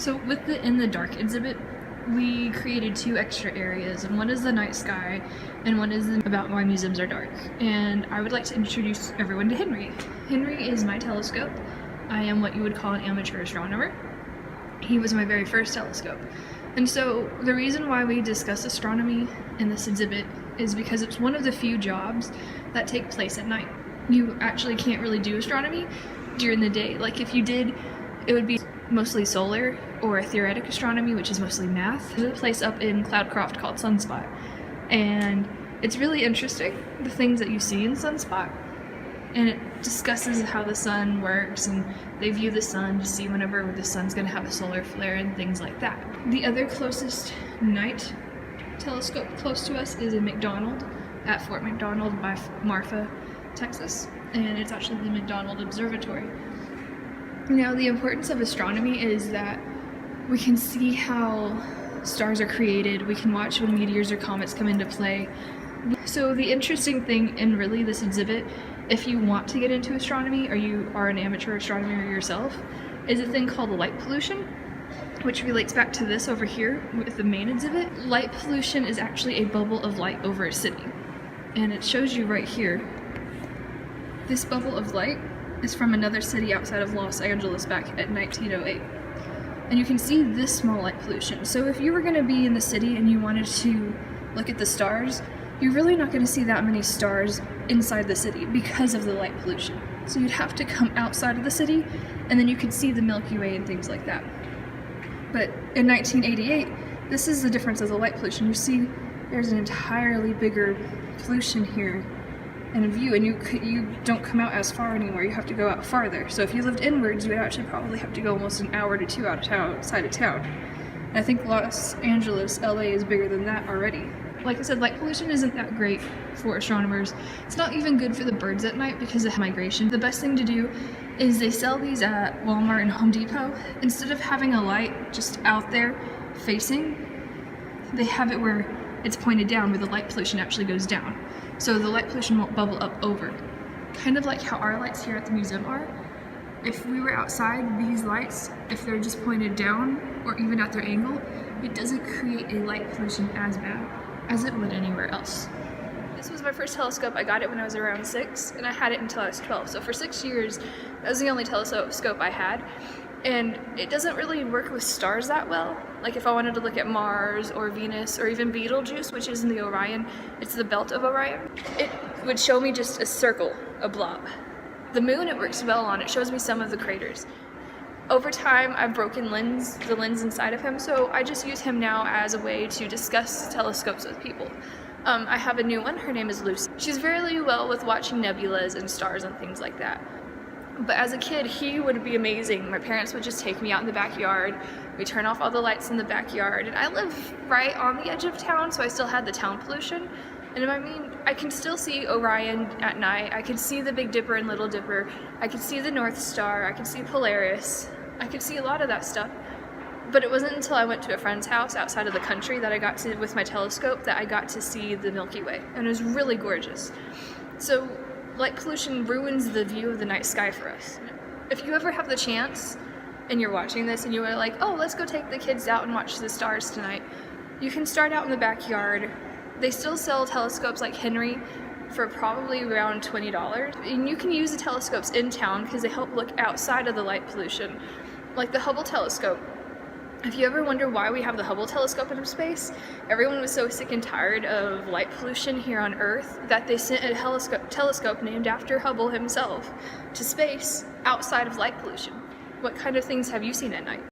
So with the In the Dark exhibit, we created 2 extra areas, and one is the night sky and one is about why museums are dark. And I would like to introduce everyone to Henry. Henry is my telescope. I am what you would call an amateur astronomer. He was my very first telescope. And so the reason why we discuss astronomy in this exhibit is because it's one of the few jobs that take place at night. You actually can't really do astronomy during the day. Like if you did, it would be mostly solar or theoretic astronomy, which is mostly math. There's a place up in Cloudcroft called Sunspot, and it's really interesting, the things that you see in Sunspot, and it discusses how the sun works, and they view the sun to see whenever the sun's going to have a solar flare and things like that. The other closest night telescope close to us is in McDonald at Fort McDonald by Marfa, Texas, and it's actually the McDonald Observatory. Now, the importance of astronomy is that we can see how stars are created, we can watch when meteors or comets come into play. So the interesting thing in really this exhibit, if you want to get into astronomy or you are an amateur astronomer yourself, is a thing called light pollution, which relates back to this over here with the main exhibit. Light pollution is actually a bubble of light over a city, and it shows you right here. This bubble of light is from another city outside of Los Angeles back at 1908. And you can see this small light pollution. So if you were going to be in the city and you wanted to look at the stars, you're really not going to see that many stars inside the city because of the light pollution. So you'd have to come outside of the city, and then you could see the Milky Way and things like that. But in 1988, this is the difference of the light pollution. You see there's an entirely bigger pollution here in view, and you don't come out as far anymore, you have to go out farther. So if you lived inwards, you would actually probably have to go almost an hour to 2 outside of town. And I think Los Angeles, LA is bigger than that already. Like I said, light pollution isn't that great for astronomers. It's not even good for the birds at night because of migration. The best thing to do is they sell these at Walmart and Home Depot. Instead of having a light just out there facing, they have it where it's pointed down, where the light pollution actually goes down. So the light pollution won't bubble up over. Kind of like how our lights here at the museum are. If we were outside, these lights, if they're just pointed down or even at their angle, it doesn't create a light pollution as bad as it would anywhere else. This was my first telescope. I got it when I was around 6, and I had it until I was 12. So for 6 years, that was the only telescope I had. And it doesn't really work with stars that well. Like if I wanted to look at Mars or Venus or even Betelgeuse, which is in the Orion, it's the belt of Orion, it would show me just a circle, a blob. The moon it works well on, it shows me some of the craters. Over time, I've broken the lens inside of him, so I just use him now as a way to discuss telescopes with people. I have a new one, her name is Lucy. She's very well with watching nebulas and stars and things like that. But as a kid, he would be amazing. My parents would just take me out in the backyard. We turn off all the lights in the backyard. And I live right on the edge of town, so I still had the town pollution. And I mean, I can still see Orion at night. I can see the Big Dipper and Little Dipper. I can see the North Star. I can see Polaris. I could see a lot of that stuff. But it wasn't until I went to a friend's house outside of the country that I got to, with my telescope, that I got to see the Milky Way. And it was really gorgeous. So light pollution ruins the view of the night sky for us. If you ever have the chance and you're watching this and you are like, oh, let's go take the kids out and watch the stars tonight, you can start out in the backyard. They still sell telescopes like Henry for probably around $20. And you can use the telescopes in town because they help look outside of the light pollution. Like the Hubble Telescope. If you ever wonder why we have the Hubble Telescope in space, everyone was so sick and tired of light pollution here on Earth that they sent a telescope named after Hubble himself to space outside of light pollution. What kind of things have you seen at night?